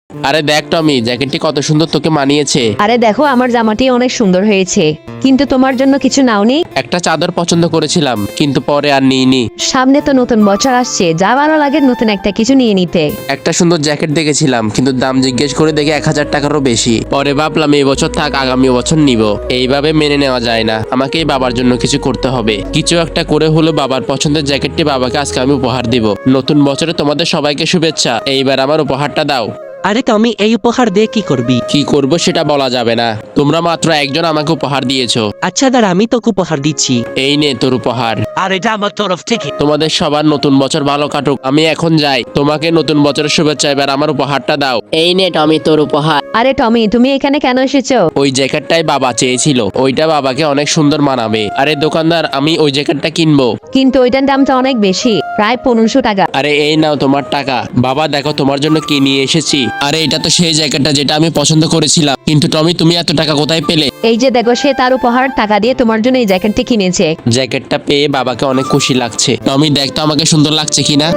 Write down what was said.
আরে দেখ টমি, জ্যাকেটটি কত সুন্দর তোকে মানিয়েছে। আরে দেখো, আমার জামাটি অনেক সুন্দর হয়েছে, কিন্তু তোমার জন্য কিছু নাওনি? একটা চাদর পছন্দ করেছিলাম, কিন্তু পরে আর নিইনি। সামনে তো নতুন বছর আসছে, যা ভালো লাগে নতুন একটা কিছু নিয়ে নিতে। একটা সুন্দর জ্যাকেট দেখেছিলাম, কিন্তু দাম জিজ্ঞেস করে দেখে 1000 টাকারও বেশি। পরে ভাবলাম এই বছর থাক, আগামী বছর নিব। এইভাবে মেনে নেওয়া যায় না, আমাকেই বাবার জন্য কিছু করতে হবে। কিছু একটা করে হলো বাবার পছন্দের জ্যাকেটটি বাবাকে আজকে আমি উপহার দিব। নতুন বছরে তোমাদের সবাইকে শুভেচ্ছা। এইবার আমার উপহারটা দাও। আরে টমি, এই উপহার দিয়ে কি করবি? কি করব সেটা বলা যাবে না, তোমরা মাত্র একজন আমাকে উপহার দিয়েছো। আচ্ছা দাঁড়া, আমি তোকে উপহার দিচ্ছি। এই নে তোর উপহার। আর এটা আমার তরফ থেকে। তোমাদের সবার নতুন বছর ভালো কাটুক। আমি এখন যাই, তোমাকে নতুন বছরের শুভেচ্ছা। এবার আমার উপহারটা দাও। এই নে টমি তোর উপহার। আরে টমি, তুমি এখানে কেন এসেছো? ওই জ্যাকেটটাই বাবা চেয়েছিল, ওইটা বাবাকে অনেক সুন্দর মানাবে। আরে দোকানদার, আমি ওই জ্যাকেটটা কিনবো। কিন্তু ওইটার দামটা অনেক বেশি, প্রায় 1500 টাকা। আরে এই নাও তোমার টাকা। বাবা দেখো, তোমার জন্য কি নিয়ে এসেছি। আরে এটা তো সেই জ্যাকেটটা যেটা আমি পছন্দ করেছিলাম। কিন্তু টমি, তুমি এত টাকা কোথায় পেলে? এই যে দেখো, সে তার উপহার টাকা দিয়ে তোমার জন্য এই জ্যাকেটটি কিনেছে। জ্যাকেটটা পেয়ে বাবাকে অনেক খুশি লাগছে। টমি দেখ তো আমাকে সুন্দর লাগছে কিনা।